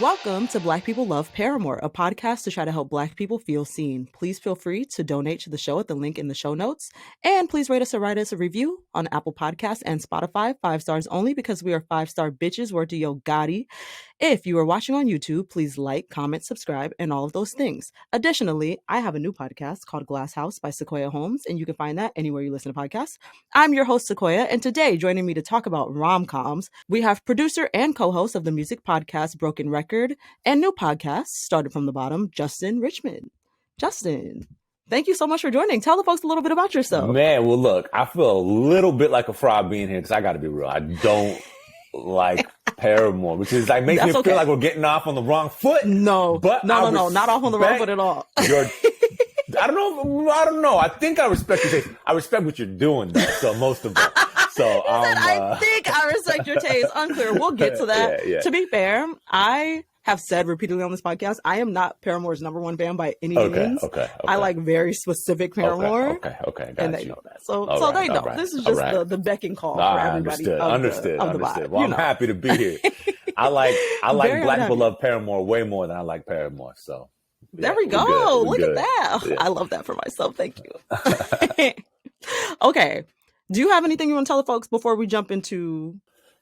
Welcome to Black People Love Paramore, a podcast to try to help Black people feel seen. Please feel free to donate to the show at the link in the show notes. And please rate us or write us a review on Apple Podcasts and Spotify. 5 stars only because we are 5-star bitches. Word to Yo Gotti. If you are watching on YouTube, please like, comment, subscribe, and all of those things. Additionally, I have a new podcast called Glass House by Sequoia Holmes, and you can find that anywhere you listen to podcasts. I'm your host, Sequoia, and today, joining me to talk about rom-coms, we have producer and co-host of the music podcast Broken Record and new podcast, Started from the Bottom, Justin Richmond. Justin, thank you so much for joining. Tell the folks a little bit about yourself. Man, well, look, I feel a little bit like a fraud being here because I got to be real. I don't like Paramore, which is like makes me feel like we're getting off on the wrong foot. No, not off on the wrong foot at all. I don't know. I think I respect your taste. I respect what you're doing, though. So most of it. So I think I respect your taste. Unclear. We'll get to that. Yeah. To be fair, I have said repeatedly on this podcast, I am not Paramore's #1 fan by any means. Okay. I like very specific Paramore. Okay. And they know that. So they know. This is just the beck and call for everybody. Understood. Vibe, well, I'm happy to be here. I like Black People Love Paramore way more than I like Paramore. So there we go. Look at that. Yeah. I love that for myself. Thank you. Okay. Do you have anything you want to tell the folks before we jump into?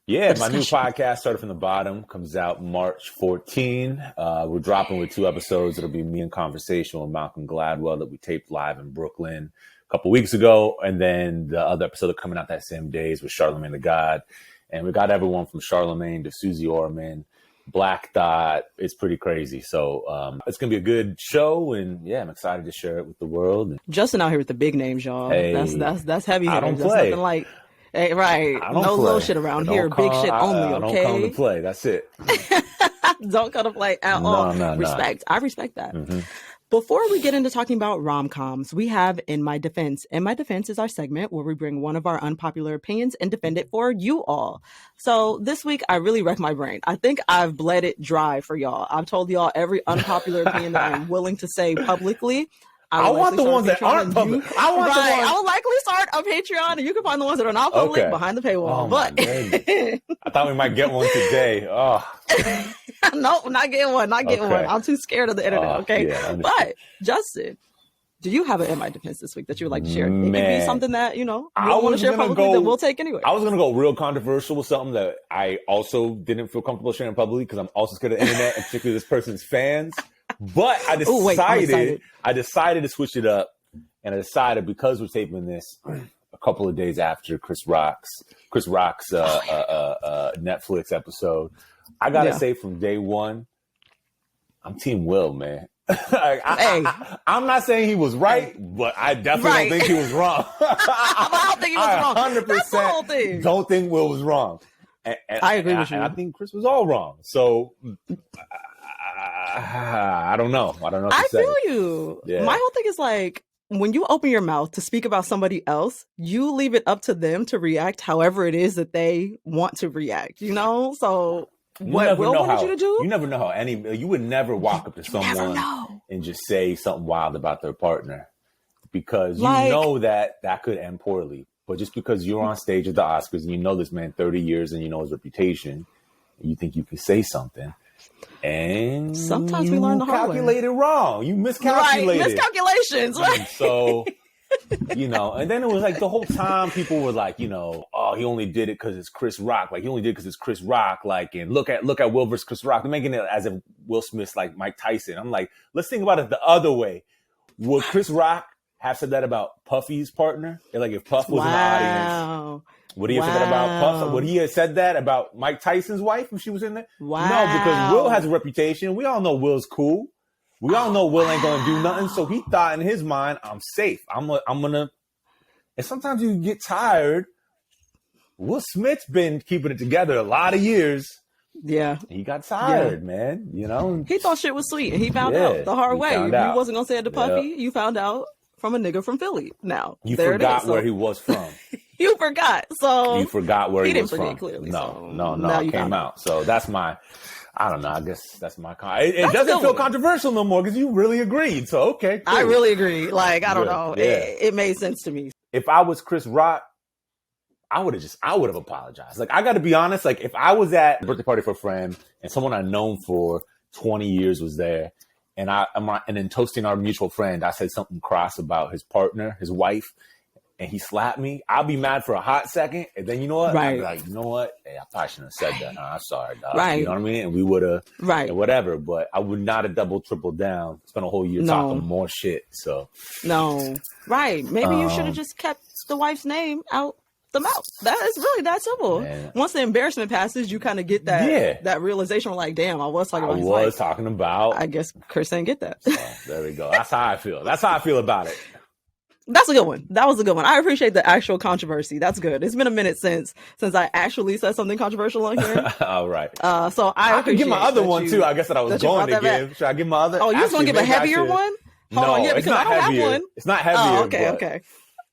Yeah, my new podcast, Started from the Bottom, comes out March 14. We're dropping with 2 episodes. It'll be me in conversation with Malcolm Gladwell that we taped live in Brooklyn a couple weeks ago. And then the other episode coming out that same day is with Charlamagne the God. And we got everyone from Charlamagne to Susie Orman, Black Dot. It's pretty crazy. So it's going to be a good show. And yeah, I'm excited to share it with the world. Justin out here with the big names, y'all. Hey, that's heavy. I don't play. That's nothing like... Hey, right. No little shit around here. Big shit only, okay? I don't come to play. That's it. Don't come to play at all. No. Respect. I respect that. Mm-hmm. Before we get into talking about rom-coms, we have In My Defense. In My Defense is our segment where we bring one of our unpopular opinions and defend it for you all. So this week, I really wrecked my brain. I think I've bled it dry for y'all. I've told y'all every unpopular opinion that I'm willing to say publicly. I want the ones that aren't public. I will likely start a Patreon, and you can find the ones that are not public behind the paywall. But I thought we might get one today. Oh. Nope, not getting one. I'm too scared of the internet. Okay, but Justin, do you have an In My Defense this week that you would like to share? It could be something that you don't want to share publicly that we'll take anyway. I was gonna go real controversial with something that I also didn't feel comfortable sharing publicly because I'm also scared of the internet and particularly this person's fans. But I decided to switch it up, and I decided because we're taping this a couple of days after Chris Rock's Netflix episode, I gotta say from day one, I'm Team Will, man. I'm not saying he was right, but I definitely don't think he was wrong. I don't think he was wrong. 100% That's the whole thing. Don't think Will was wrong. And I agree with you. And I think Chris was all wrong. So. I don't know. I feel you. Yeah. My whole thing is like when you open your mouth to speak about somebody else, you leave it up to them to react however it is that they want to react. You know, so what Will wanted you to do? You never know how you would never walk up to someone and just say something wild about their partner because you know that could end poorly. But just because you're on stage at the Oscars and you know this man 30 years and you know his reputation, you think you can say something. And sometimes we learn the hard way. You calculated wrong. You miscalculated. Right, miscalculations. And so, and then it was like the whole time people were like, he only did it because it's Chris Rock. Like, he only did it because it's Chris Rock. Like, and look at Will versus Chris Rock. They're making it as if Will Smith's like Mike Tyson. I'm like, let's think about it the other way. Would Chris Rock have said that about Puffy's partner? Like, if Puff was in the audience. Would he have said that about Puff? Would he have said that about Mike Tyson's wife if she was in there? Wow. No, because Will has a reputation. We all know Will's cool. We all know Will ain't gonna do nothing. So he thought in his mind, I'm safe. I'm gonna. And sometimes you get tired. Will Smith's been keeping it together a lot of years. Yeah. He got tired, man. He thought shit was sweet, and he found out the hard way. He wasn't gonna say it to Puffy. You found out from a nigga from Philly. Now you forgot where he was from. You forgot. So you forgot where he was from. He didn't forget clearly. No. It came out. So that's my. I don't know. I guess that's my. It doesn't feel controversial no more because you really agreed. So okay. Cool. I really agree. Like I don't know. Yeah. It made sense to me. If I was Chris Rock, I would have apologized. Like, I got to be honest. Like, if I was at a birthday party for a friend and someone I'd known for 20 years was there, and and in toasting our mutual friend, I said something cross about his partner, his wife, and he slapped me, I'll be mad for a hot second. And then, you know what? Right. I'll be like, you know what? Hey, I probably shouldn't have said that. I'm sorry, dog. Right. You know what I mean? And we would have, right. whatever. But I would not have double, triple down. Spent a whole year talking more shit. So. No. Right. Maybe you should have just kept the wife's name out the mouth. That is really that simple. Man. Once the embarrassment passes, you kind of get that realization. Like, damn, I was talking about. I guess Chris didn't get that. So, there we go. That's how I feel. That's how I feel about it. That's a good one. That was a good one. I appreciate the actual controversy. That's good. It's been a minute since I actually said something controversial on here. All right. So I could give my other one too. I guess that I was going to give. Should I give my other? Oh, you just want to give a heavier one? Hold on, yeah, because I don't have one. It's not heavier. Oh, okay.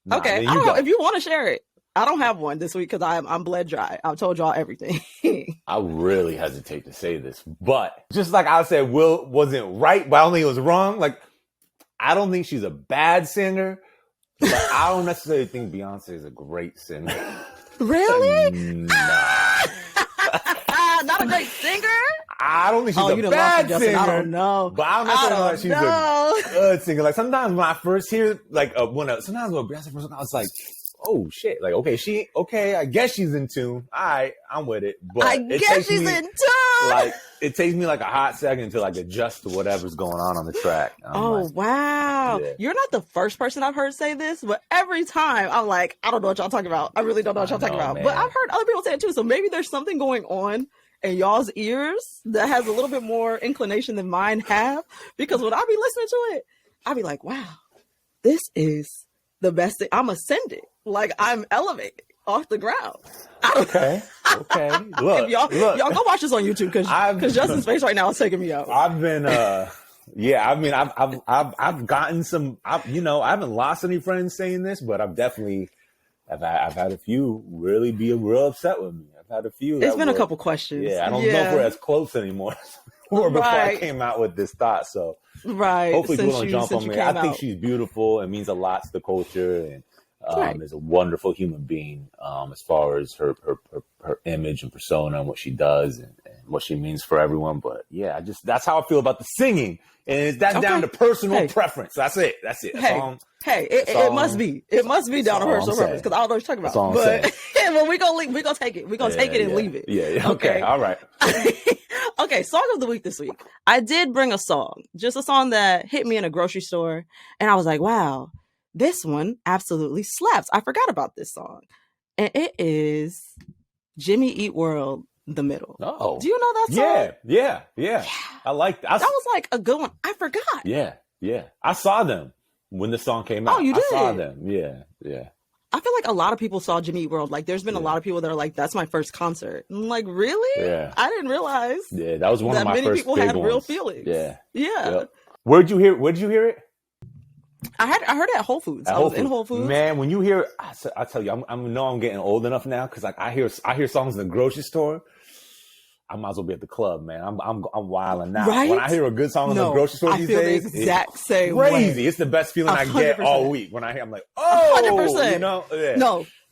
Nah, okay. I don't know if you want to share it. I don't have one this week because I'm bled dry. I've told y'all everything. I really hesitate to say this, but just like I said, Will wasn't right, but I don't think it was wrong. Like, I don't think she's a bad singer. But I don't necessarily think Beyonce is a great singer. Really? Nah. Not a great singer? I don't think she's a bad singer. I don't know. But I don't necessarily know she's a good singer. Like, sometimes when I first hear, like, sometimes when Beyonce first, I was like, oh shit! Like, okay, I guess she's in tune. All right, I'm with it. But I guess she's in tune. Like, it takes me like a hot second to like adjust to whatever's going on the track. Wow! Yeah. You're not the first person I've heard say this, but every time I'm like, I don't know what y'all talking about. I really don't know what y'all talking about. Man. But I've heard other people say it too. So maybe there's something going on in y'all's ears that has a little bit more inclination than mine have. Because when I be listening to it, I be like, wow, this is the best thing. I'm ascending. Like, I'm elevating off the ground. Okay. Look, y'all go watch this on YouTube because Justin's face right now is taking me out. I've been, I've gotten some. I haven't lost any friends saying this, but I've definitely, I've had a few really be real upset with me. I've had a few. It's been a couple questions. Yeah, I don't know if we're as close anymore. Or before I came out with this thought, so hopefully people don't jump on me. I think she's beautiful. It means a lot to the culture, and is a wonderful human being as far as her image and persona and what she does and what she means for everyone. But yeah, that's how I feel about the singing, and that's down to personal preference. That's it. It must be. It must be down to personal preference because I don't know what you're talking about. But well, we gonna take it. We're gonna take it and leave it. Yeah. Okay. All right. Okay, song of the week this week. I did bring a song, just a song that hit me in a grocery store, and I was like, wow, this one absolutely slaps. I forgot about this song. And it is Jimmy Eat World, The Middle. Oh. Do you know that song? Yeah. I like that. That was like a good one. I forgot. Yeah. I saw them when the song came out. Oh, you did? I saw them. Yeah. I feel like a lot of people saw Jimmy Eat World. Like, there's been a lot of people that are like, that's my first concert. I'm like, really? Yeah. I didn't realize. Yeah, that was one of my first big ones. Many people had real feelings. Yeah. Yep. Where'd you hear it? I heard it at Whole Foods. I was in Whole Foods. Man, when you hear, I tell you, I'm getting old enough now because like I hear songs in the grocery store. I might as well be at the club, man. I'm wilding now. Right? When I hear a good song in the grocery store these days, the exact same crazy. way. It's the best feeling 100%. I get all week. When I hear, I'm like, oh, 100%. You know? Yeah.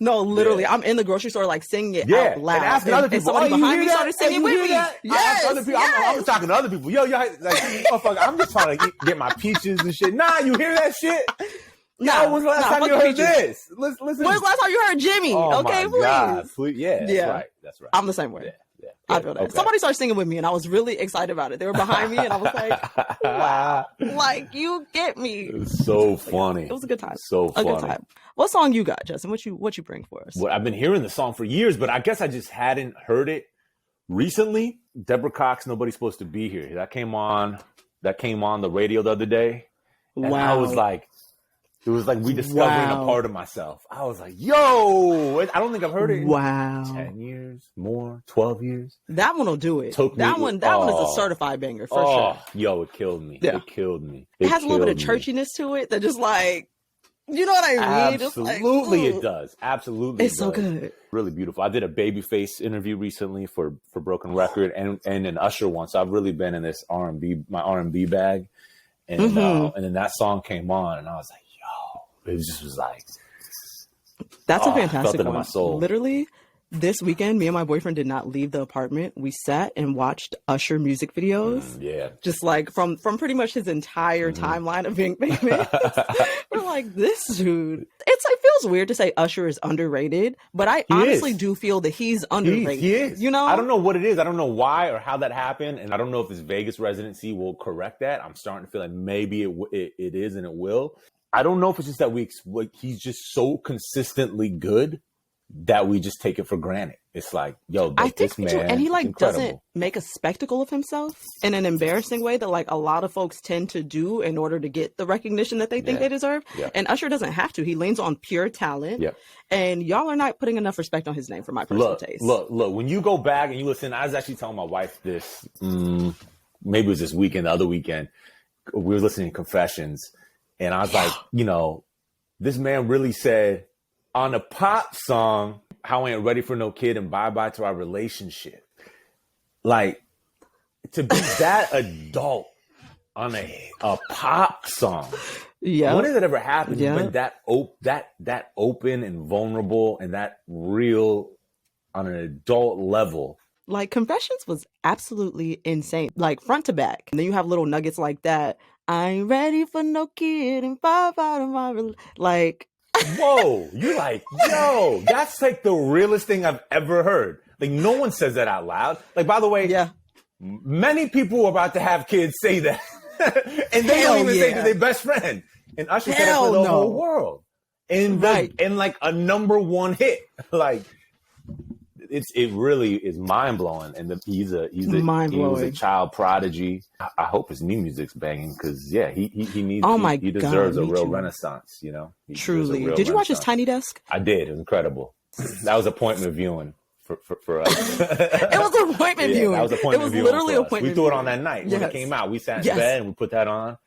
No, literally, I'm in the grocery store like singing it out loud. And asking other people, somebody behind me started singing with me. Yes, other people. I'm talking to other people. Yo, like, motherfucker, I'm just trying to get my peaches and shit. Nah, you hear that shit? When's the last time you heard this? Listen. When's the last time you heard Jimmy? Oh okay, my God, please. Yeah, that's right. I'm the same way. Yeah. I feel that. Okay. Somebody started singing with me, and I was really excited about it. They were behind me, and I was like, wow. Like, you get me. It was so funny. It was a good time. So funny. A good time. What song you got, Justin? What you bring for us? Well, I've been hearing the song for years, but I guess I just hadn't heard it recently. Deborah Cox, Nobody's Supposed to Be Here. That came on the radio the other day. And I was like, it was like rediscovering a part of myself. I was like, yo, I don't think I've heard it in 10 years, more, 12 years. That one will do it. That one is a certified banger for sure. Yo, it killed me. Yeah. It killed me. It has a little bit of churchiness to it that just like, you know what I mean? Absolutely it does. Absolutely. It's so good. Really beautiful. I did a Babyface interview recently for Broken Record and an Usher one. So I've really been in this my R&B bag. And then that song came on and I was like, it just was like, That's a I felt fantastic it in one. my soul. Literally, this weekend, me and my boyfriend did not leave the apartment. We sat and watched Usher music videos. Yeah. Just like from pretty much his entire timeline of being famous. We're like, this dude. It feels weird to say Usher is underrated, but I honestly do feel that he's underrated. He is. You know? I don't know what it is. I don't know why or how that happened. And I don't know if his Vegas residency will correct that. I'm starting to feel like maybe it is and it will. I don't know if it's just that he's just so consistently good that we just take it for granted. It's like, yo, I think this man, and he incredible. doesn't make a spectacle of himself in an embarrassing way that like a lot of folks tend to do in order to get the recognition that they think they deserve. Yeah. And Usher doesn't have to. He leans on pure talent. Yep. And y'all are not putting enough respect on his name for my personal taste. Look. When you go back and you listen, I was actually telling my wife this. Maybe it was this weekend, the other weekend. We were listening to Confessions, and I was like, you know, this man really said on a pop song, "How I Ain't Ready for No Kid" and "Bye Bye to Our Relationship." Like, to be that adult on a pop song. Yeah. When has it ever happened? Yeah. But that open and vulnerable and that real on an adult level. Like Confessions was absolutely insane, like front to back. And then you have little nuggets like that. I ain't ready for no kid and bye bye to my like. Whoa, you're like, yo, that's like the realest thing I've ever heard. Like, no one says that out loud. Like, by the way, many people are about to have kids say that. And they don't even say to their best friend. And Usher said that for the whole world. And like a number one hit. Like, it really is mind blowing. And he was a child prodigy. I hope his new music's banging because he needs. He deserves a real renaissance. You know, truly. Did you watch his Tiny Desk? I did. It was incredible. That was appointment viewing for us. It was appointment viewing. That was appointment viewing. Literally appointment. We threw it on that night when it came out. We sat in bed and we put that on.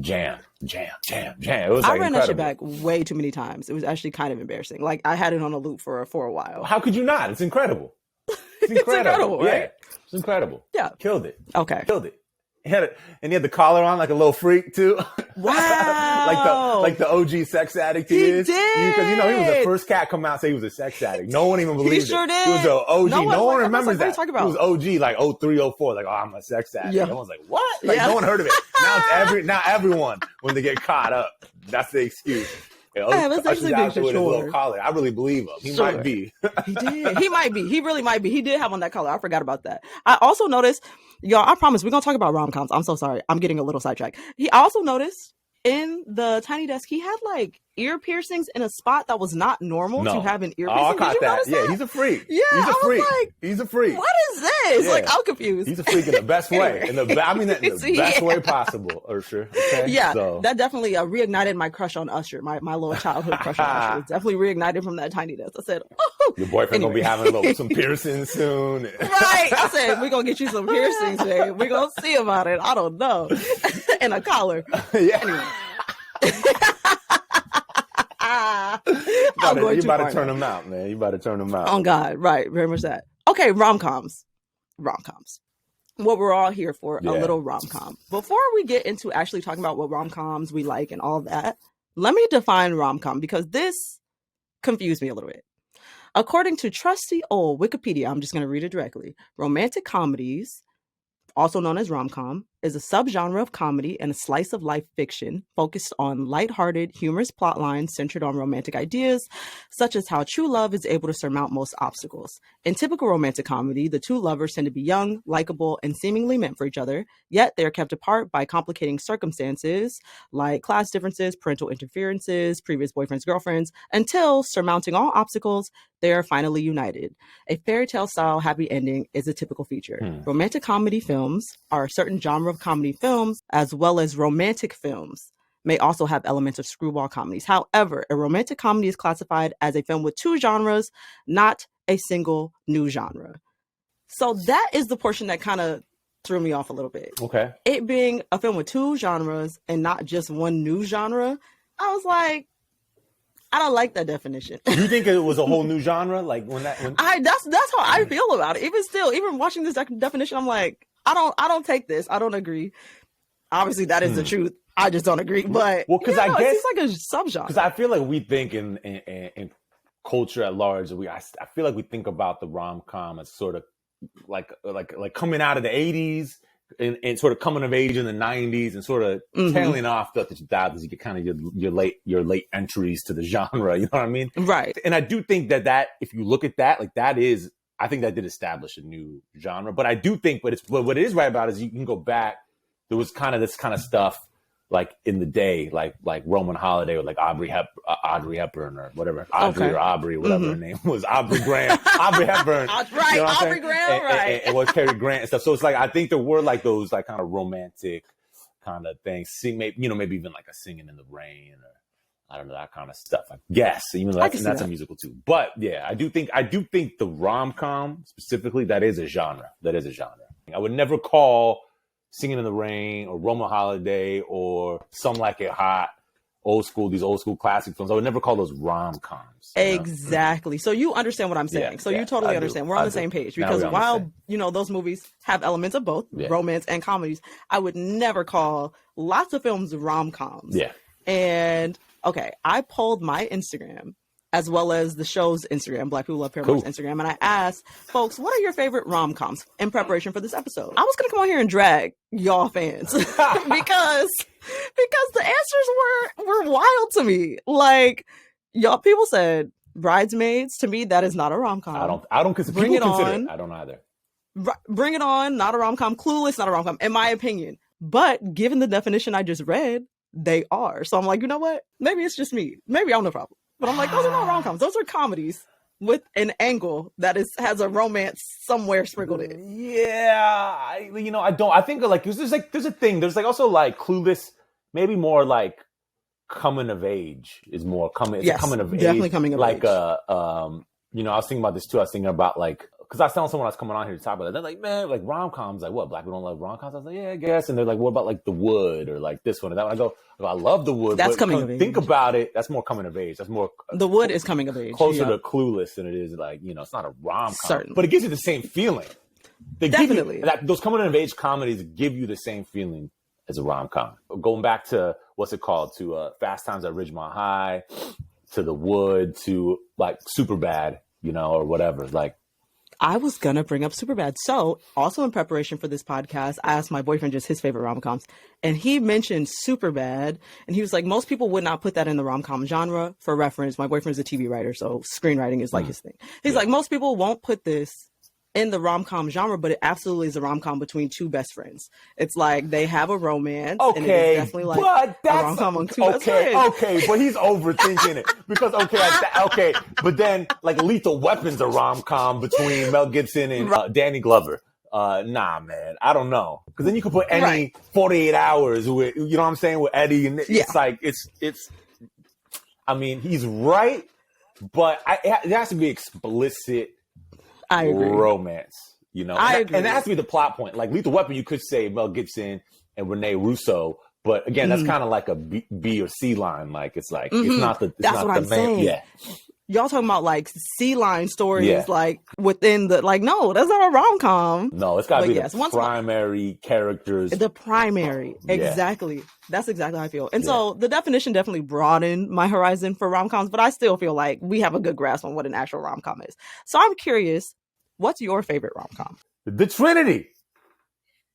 Jam. It was like I ran incredible. that shit back way too many times. It was actually kind of embarrassing. Like I had it on a loop for a while. How could you not? It's incredible. It's incredible, right? Yeah, it's incredible. Yeah, killed it. Okay, killed it. He had the collar on like a little freak too. Wow, like the OG sex addict he is. Did because he was the first cat come out and say he was a sex addict. No one even believed he sure it. Did. He was an OG. No one remembers that. What are you talking about? He was OG like 03, 04. Like, oh, I'm a sex addict. Yeah. Everyone's like, what? Like no one heard of it. Now everyone when they get caught up, that's the excuse. Let's actually be with his little collar. I really believe him. He might be. He did. He might be. He really might be. He did have on that collar. I forgot about that. I also noticed, y'all, I promise we're going to talk about rom-coms. I'm so sorry. I'm getting a little sidetracked. I also noticed in the Tiny Desk, he had like ear piercings in a spot that was not normal to have an ear piercing. I caught that. Yeah, he's a freak. Yeah, he's a freak. Like, he's a freak. What is this? Yeah. Like, I'm confused. He's a freak in the best way. In the best way possible, Usher. Okay? Yeah, that definitely reignited my crush on Usher. My little childhood crush on Usher was definitely reignited from that Tiny Desk. I said, oh. Your boyfriend gonna be having some piercings soon. Right. I said, we're gonna get you some piercings, babe. We're gonna see about it. I don't know. And a collar. Yeah. Anyway. You about to turn them out, man. You about to turn them out. Oh God, right. Very much that. Okay, rom-coms. What we're all here for, a little rom-com. Before we get into actually talking about what rom-coms we like and all that, let me define rom-com because this confused me a little bit. According to trusty old Wikipedia, I'm just going to read it directly. Romantic comedies, also known as rom-com, is a subgenre of comedy and a slice of life fiction focused on lighthearted, humorous plot lines centered on romantic ideas, such as how true love is able to surmount most obstacles. In typical romantic comedy, the two lovers tend to be young, likable, and seemingly meant for each other, yet they are kept apart by complicating circumstances like class differences, parental interferences, previous boyfriends, girlfriends, until, surmounting all obstacles, they are finally united. A fairy tale style happy ending is a typical feature. Romantic comedy films are a certain genre of comedy films, as well as romantic films may also have elements of screwball comedies. However, a romantic comedy is classified as a film with two genres, not a single new genre. So that is the portion that kind of threw me off a little bit. Okay. It being a film with two genres and not just one new genre, I was like, I don't like that definition. You think it was a whole new genre? Like that's how I feel about it. Even watching this definition, I'm like, I don't take this. I don't agree. Obviously, that is the truth. I just don't agree. But because I guess it's like a subgenre. Because I feel like we think in culture at large, I feel like we think about the rom-com as sort of like coming out of the 80s and sort of coming of age in the 90s and sort of tailing off the 2000s. You get kind of your late entries to the genre. You know what I mean? Right. And I do think that if you look at that, like that is, I think that did establish a new genre. But I do think, but what it is right about is you can go back. There was kind of this kind of stuff like in the day, like Roman Holiday or like Audrey Hepburn or whatever, Audrey or Aubrey, whatever her name was, Aubrey Graham, Aubrey Hepburn, right? You know Aubrey Graham, right? And was Cary Grant and stuff. So it's like I think there were like those like kind of romantic kind of things. Maybe even like a Singing in the Rain or I don't know, that kind of stuff. I guess even though that's a musical too. But yeah, I do think the rom-com specifically that is a genre. I would never call Singing in the Rain or Roman Holiday or Some Like It Hot, these old school classic films. I would never call those rom-coms. Exactly. So you understand what I'm saying. You totally understand. We're on the same page because while, those movies have elements of both romance and comedies, I would never call lots of films rom-coms. Yeah. And okay, I polled my Instagram as well as the show's Instagram, Black People Love Paramore's Instagram. And I asked folks, what are your favorite rom-coms in preparation for this episode? I was going to come on here and drag y'all fans because the answers were wild to me. Like y'all people said Bridesmaids. To me, that is not a rom-com. I don't consider Bring It consider On. It. I don't either. Bring It On, not a rom-com. Clueless, not a rom-com, in my opinion. But given the definition I just read, they are. So I'm like, you know what? Maybe it's just me. Maybe I'm no problem. But I'm like, those are not rom-coms. Those are comedies with an angle that has a romance somewhere sprinkled in. Yeah, I don't. I think like there's a thing. There's like also like Clueless, maybe more like coming of age is more coming. It's coming of age, definitely coming of age. Like I was thinking about this too. I was thinking about like. Because I was telling someone I was coming on here to talk about it. They're like, man, like rom-coms, like what? Black people don't love rom-coms? I was like, yeah, I guess. And they're like, what about like The Wood or like this one or that one? I go, I love The Wood. That's coming of age. Think about it. That's more coming of age. That's more. The Wood is coming of age. Closer to Clueless than it is like, it's not a rom-com. Certainly. But it gives you the same feeling. Definitely. Those coming of age comedies give you the same feeling as a rom-com. Going back to, what's it called? To Fast Times at Ridgemont High, to The Wood, to like Superbad, or whatever. Like, I was going to bring up Superbad. So also in preparation for this podcast, I asked my boyfriend just his favorite rom-coms and he mentioned Superbad and he was like, most people would not put that in the rom-com genre. For reference, my boyfriend's a TV writer, so screenwriting is like his thing. He's like, most people won't put this in the rom-com genre, but it absolutely is a rom-com between two best friends. It's like they have a romance, and it is definitely like a rom-com on two best friends. Okay, but he's overthinking it because but then like Lethal Weapon's a rom-com between Mel Gibson and Danny Glover. Nah, man, I don't know, because then you could put any 48 Hours with, you know what I'm saying, with Eddie, and it's like it's. I mean, he's right, but it has to be explicit. I agree. Romance, I agree. And that has to be the plot point. Like Lethal Weapon, you could say Mel Gibson and Rene Russo, but again, that's kind of like a B or C line. Like it's like it's not the. That's what I'm saying. Yeah. Y'all talking about like C line stories, like within the no, that's not a rom com. No, it's got to be the primary characters. The primary, exactly. That's exactly how I feel. And so the definition definitely broadened my horizon for rom coms, but I still feel like we have a good grasp on what an actual rom com is. So I'm curious, what's your favorite rom com? The Trinity.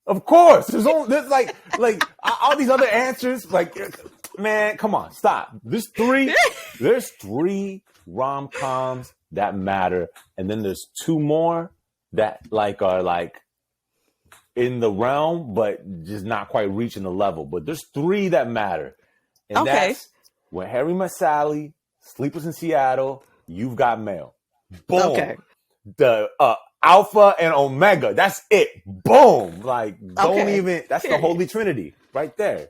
Of course, there's like all these other answers. Like, man, come on, stop. There's three rom-coms that matter, and then there's two more that are like in the realm, but just not quite reaching the level. But there's three that matter, and that's When Harry Met Sally, Sleepless in Seattle, You've Got Mail. Boom. Okay. The Alpha and Omega. That's it. Boom. Like, don't even. That's the Holy Trinity right there.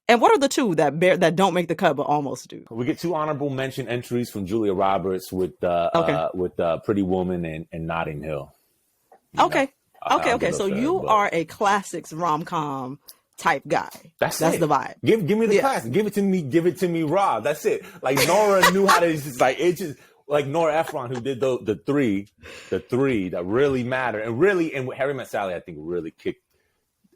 And what are the two that don't make the cut but almost do? We get two honorable mention entries from Julia Roberts with Pretty Woman and Notting Hill. Okay. So you are a classics rom-com type guy. That's the vibe. Give me the classic. Give it to me raw. That's it. Like Nora knew how to just like Nora Ephron, who did the three that really matter, and with Harry Met Sally, I think really kicked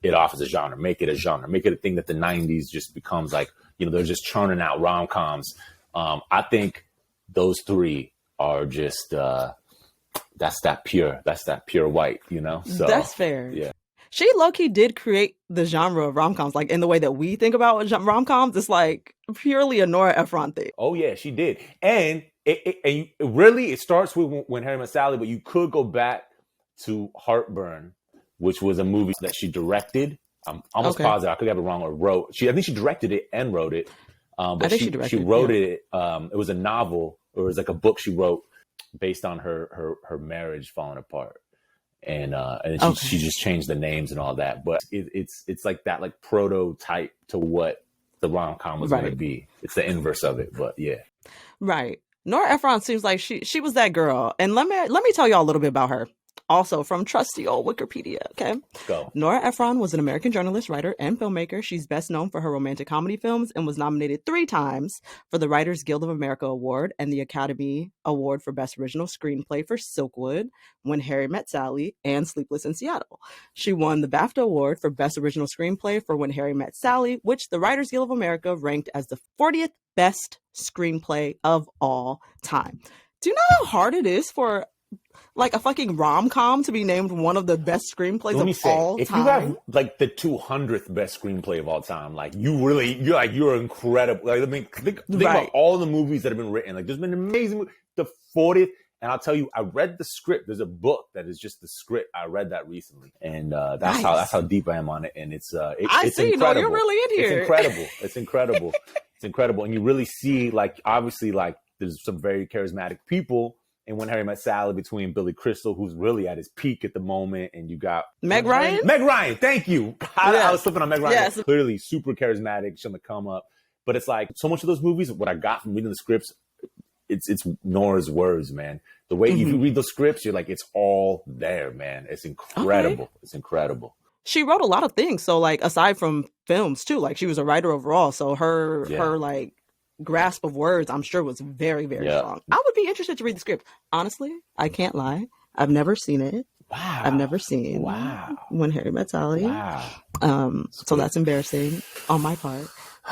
it off as a genre, make it a genre, make it a thing that the 90s just becomes like, they're just churning out rom-coms. I think those three are just, that's that pure white, So that's fair. Yeah. She low-key did create the genre of rom-coms, like in the way that we think about rom-coms. It's like purely a Nora Ephron thing. Oh yeah, she did. And it starts with When Harry Met Sally, but you could go back to Heartburn, which was a movie that she directed. I'm almost positive, I could have it wrong, or wrote. I think she directed it and wrote it. But I think she wrote it. It was a novel, or it was like a book she wrote based on her marriage falling apart. And she just changed the names and all that. But it's like that, like prototype to what the rom-com was going to be. It's the inverse of it, but yeah. Right. Nora Ephron seems like she was that girl. And let me tell y'all a little bit about her. Also from trusty old Wikipedia, okay? Go. Nora Ephron was an American journalist, writer, and filmmaker. She's best known for her romantic comedy films and was nominated 3 times for the Writers Guild of America Award and the Academy Award for Best Original Screenplay for Silkwood, When Harry Met Sally, and Sleepless in Seattle. She won the BAFTA Award for Best Original Screenplay for When Harry Met Sally, which the Writers Guild of America ranked as the 40th best screenplay of all time. Do you know how hard it is for like a fucking rom-com to be named one of the best screenplays of all time? If you have like the 200th best screenplay of all time, like you're incredible. Like, I mean, think about all the movies that have been written. Like, there's been amazing. The 40th, and I'll tell you, I read the script. There's a book that is just the script. I read that recently, and that's how deep I am on it. And it's incredible. You're really in here. It's incredible. It's incredible. It's incredible, and you really see, like, obviously, like, there's some very charismatic people. And When Harry Met Sally, between Billy Crystal, who's really at his peak at the moment, and you got Meg Ryan. Meg Ryan, thank you. I was slipping on Meg Ryan. Yes. Clearly super charismatic, she's on the come up. But it's like so much of those movies, what I got from reading the scripts, it's Nora's words, man. The way if you read those scripts, you're like, it's all there, man. It's incredible. Okay. It's incredible. She wrote a lot of things. So like aside from films too, like she was a writer overall. So her like grasp of words, I'm sure, was very, very strong. I would be interested to read the script. Honestly, I can't lie. I've never seen it. Wow. I've never seen When Harry Met Sally. Wow. So that's embarrassing on my part.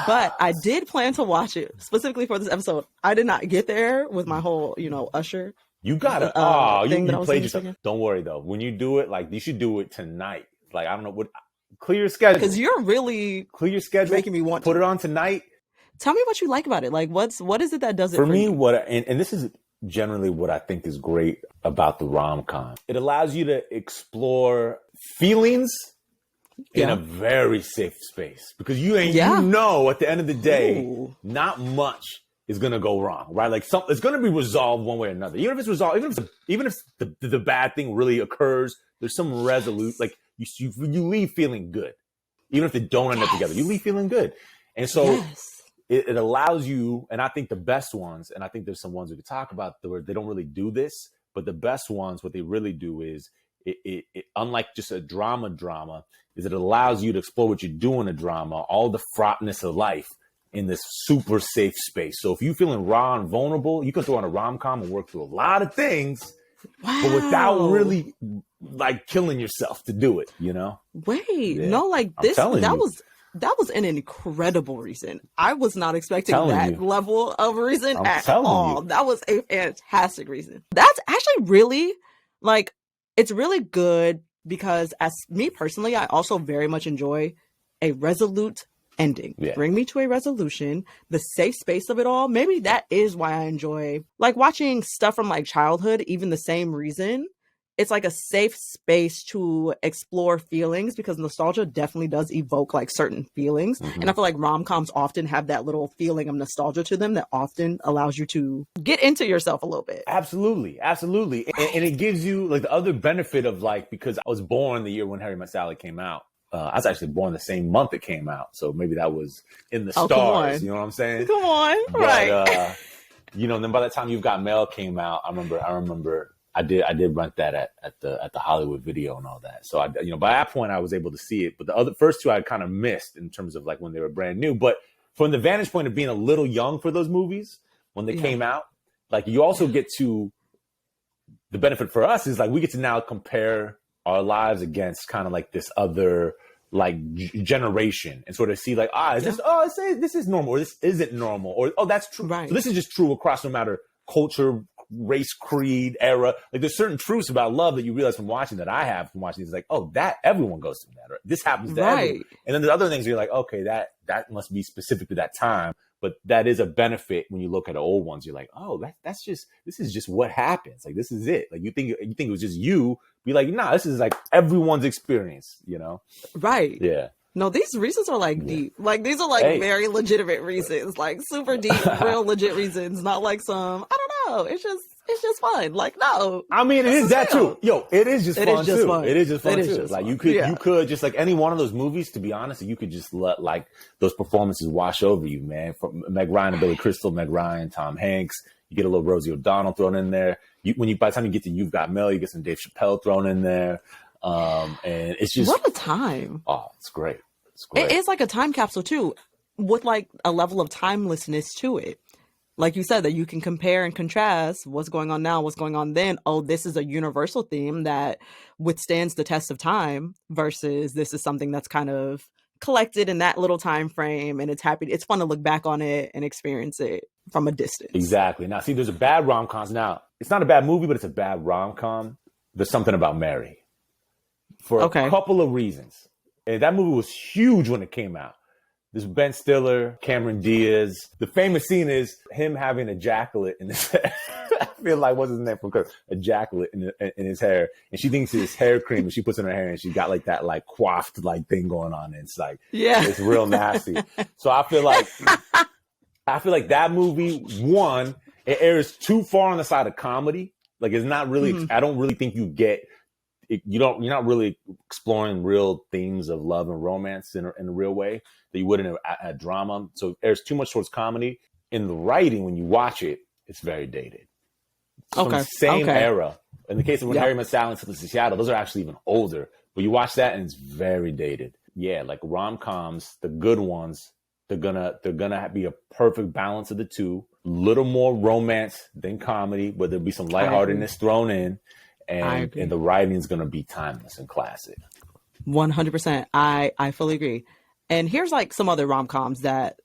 But I did plan to watch it specifically for this episode. I did not get there with my whole, Usher. You got it. You played yourself. Don't worry though. When you do it, like, you should do it tonight. Like, I don't know what. Clear your schedule. Because you're really clear your schedule. Making me want to put it on tonight. Tell me what you like about it. Like, what is it that does it for me? You? And this is generally what I think is great about the rom-com. It allows you to explore feelings in a very safe space, because you at the end of the day, not much is gonna go wrong, right? Like, it's gonna be resolved one way or another. Even if it's resolved, even if the bad thing really occurs, there's some resolute. Like, you leave feeling good, even if they don't end up together. You leave feeling good, and so. It allows you, and I think the best ones, and I think there's some ones we could talk about where they don't really do this, but the best ones, what they really do is, it unlike just a drama, is it allows you to explore what you do in a drama, all the fraughtness of life in this super safe space. So if you're feeling raw and vulnerable, you can throw on a rom-com and work through a lot of things, but without really like killing yourself to do it, Wait, no, like this, that was an incredible reason. I was not expecting that level of reason at all. That was a fantastic reason. That's actually really, like, it's really good because, as me personally, I also very much enjoy a resolute ending. Yeah. Bring me to a resolution, the safe space of it all. Maybe that is why I enjoy, like, watching stuff from, like, childhood, even the same reason. It's like a safe space to explore feelings, because nostalgia definitely does evoke like certain feelings. And I feel like rom-coms often have that little feeling of nostalgia to them that often allows you to get into yourself a little bit. Absolutely. Absolutely. And it gives you like the other benefit of, like, because I was born the year When Harry Met Sally came out. I was actually born the same month it came out. So maybe that was in the stars. You know what I'm saying? Come on. But, right. Then by the time You've Got Mail came out, I remember I did rent that at the Hollywood Video and all that. So by that point I was able to see it. But the first two I kind of missed in terms of like when they were brand new. But from the vantage point of being a little young for those movies when they came out, like, you also get to, the benefit for us is like we get to now compare our lives against kind of like this other like generation and sort of see like, this is normal, or this isn't normal, or that's true. Right. So this is just true across no matter culture, race, creed, era. Like there's certain truths about love that you realize from watching that I have from watching these, like, that everyone goes through that. Or this happens to everyone. And then there's other things where you're like, okay, that must be specific to that time. But that is a benefit when you look at the old ones. You're like, this is just what happens. Like, this is it. Like you think it was just you. Be like, nah, this is like everyone's experience, Right. Yeah. No, these reasons are like deep. Like these are like very legitimate reasons, like super deep, real legit reasons. Not like some, I don't know. It's just fun. Like, no. I mean, it is that too. Yo, it is just fun too. It is just fun too. Like you could just like any one of those movies, to be honest, you could just let like those performances wash over you, man. From Meg Ryan and Billy Crystal, Meg Ryan, Tom Hanks. You get a little Rosie O'Donnell thrown in there. By the time you get to You've Got Mail, you get some Dave Chappelle thrown in there. And it's just what a time. Oh, it's great. It's great. It is like a time capsule too, with like a level of timelessness to it. Like you said, that you can compare and contrast what's going on now, what's going on then. Oh, this is a universal theme that withstands the test of time versus this is something that's kind of collected in that little time frame, and it's fun to look back on it and experience it from a distance. Exactly. Now, see, there's a bad rom-coms. Now, it's not a bad movie, but it's a bad rom-com. There's Something About Mary. For a couple of reasons. And that movie was huge when it came out. There's Ben Stiller, Cameron Diaz. The famous scene is him having ejaculate in his hair. I feel like, what's his name from Kirk? Ejaculate in his hair. And she thinks it's hair cream, and she puts it in her hair, and she got like that like coiffed like thing going on. And it's like, it's real nasty. So I feel like that movie, one, it airs too far on the side of comedy. Like it's not really, I don't really think you get, you're not really exploring real themes of love and romance in a real way that you would in a drama. So it airs too much towards comedy. In the writing, when you watch it, it's very dated. From the same era. In the case of When Harry Met Sally and Sleepless in Seattle, those are actually even older. But you watch that and it's very dated. Yeah, like rom-coms, the good ones, they're gonna be a perfect balance of the two. Little more romance than comedy, but there'll be some lightheartedness thrown in. And the writing is going to be timeless and classic. 100%. I fully agree. And here's like some other rom-coms that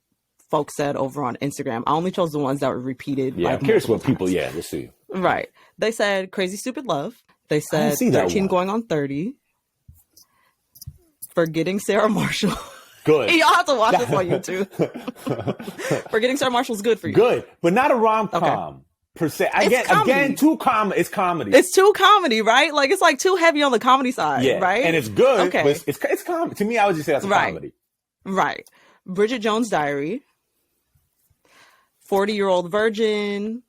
folks said over on Instagram. I only chose the ones that were repeated. Yeah, I'm curious what people, let's see. Right. They said Crazy Stupid Love. They said 13 Going on 30. Forgetting Sarah Marshall. Good. Y'all have to watch this on YouTube. Forgetting Sarah Marshall's good for you. Good, but not a rom-com. Okay. Per se. Again, too it's comedy. It's too comedy, right? Like it's like too heavy on the comedy side, right? And it's good, but it's comedy. To me, I would just say that's a comedy. Right. Bridget Jones' Diary, 40-Year-Old Virgin,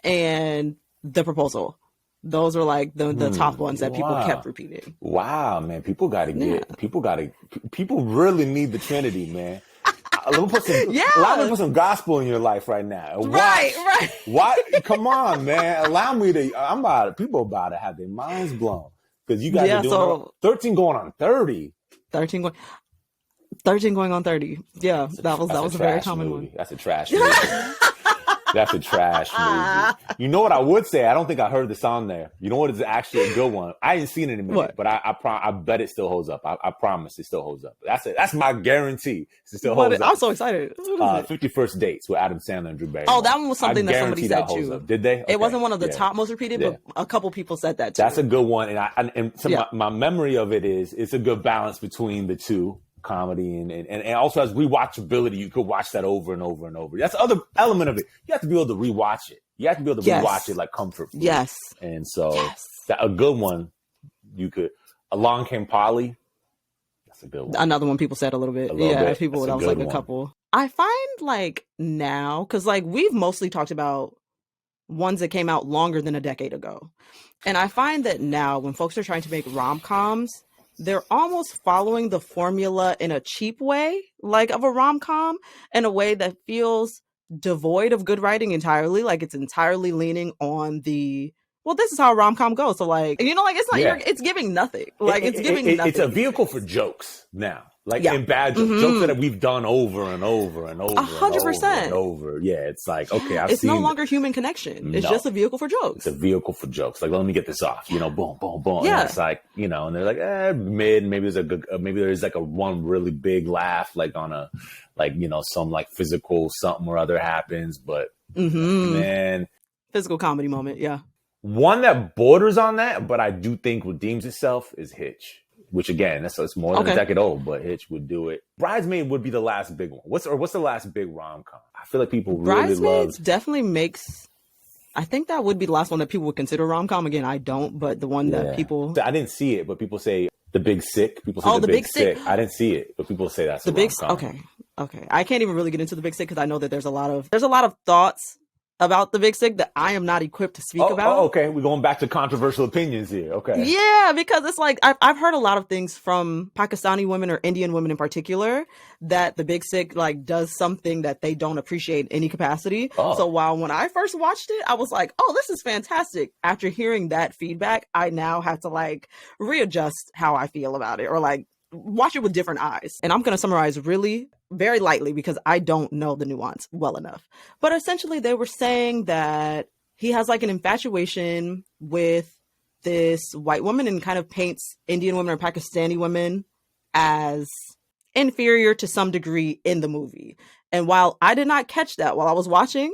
and The Proposal. Those are like the top ones that people kept repeating. Wow, man. People really need the Trinity, man. Let me put some gospel in your life right now. Right. What? Come on, man. Allow me to. People about to have their minds blown because you guys are doing 13 going on 30. 13 going on 30. Yeah, that was a very common one. That's a trash movie. That's a trash movie. You know what I would say? I don't think I heard this on there. You know what is actually a good one? I ain't seen it in a minute, but I bet it still holds up. I promise it still holds up. That's my guarantee. It still holds up. I'm so excited. 51st Dates with Adam Sandler and Drew Barrymore. Oh, that one was something that somebody said too. Did they? Okay. It wasn't one of the top most repeated, but a couple people said that too. That's a good one, my memory of it is it's a good balance between the two. Comedy and also has rewatchability. You could watch that over and over and over. That's the other element of it. You have to be able to rewatch it. You have to be able to rewatch it like comfort food. Yes. And so a good one, you could. Along Came Polly. That's a good one. Another one people said a little bit. People. That was like a couple. I find like now, because like we've mostly talked about ones that came out longer than a decade ago, and I find that now when folks are trying to make rom-coms, they're almost following the formula in a cheap way, like of a rom-com, in a way that feels devoid of good writing entirely. Like it's entirely leaning on this is how a rom-com goes. So like, it's not, it's giving nothing. Like it's giving nothing. It's a vehicle for jokes now. Like Yeah. in bad jokes, jokes that we've done over and over and over 100%. and over. Yeah, it's like, okay, I've It's seen. no longer human connection. It's just a vehicle for jokes. It's a vehicle for jokes. Like, let me get this off. Boom, boom, boom. Yeah. And it's like, and they're like, mid. Maybe there's a good. Maybe there's like a one really big laugh, like on a, like some like physical something or other happens. But man, physical comedy moment. Yeah. One that borders on that, but I do think redeems itself is Hitch. Which again, it's more than a decade old, but Hitch would do it. Bridesmaid would be the last big one. What's the last big rom-com? I feel like people really love. Bridesmaids definitely makes. I think that would be the last one that people would consider rom-com. Again, I don't, but the one that people. I didn't see it, but people say The Big Sick. People say Oh, The Big Sick. I didn't see it, but people say that's the big. Okay. I can't even really get into The Big Sick because I know that there's a lot of thoughts about The Big Sick that I am not equipped to speak about. Oh, okay. We're going back to controversial opinions here. Okay. Yeah, because it's like I've heard a lot of things from Pakistani women or Indian women in particular that The Big Sick like does something that they don't appreciate in any capacity. Oh. So when I first watched it, I was like, oh, this is fantastic. After hearing that feedback, I now have to like readjust how I feel about it or like watch it with different eyes. And I'm going to summarize really very lightly because I don't know the nuance well enough. But essentially they were saying that he has like an infatuation with this white woman and kind of paints Indian women or Pakistani women as inferior to some degree in the movie. And while I did not catch that while I was watching,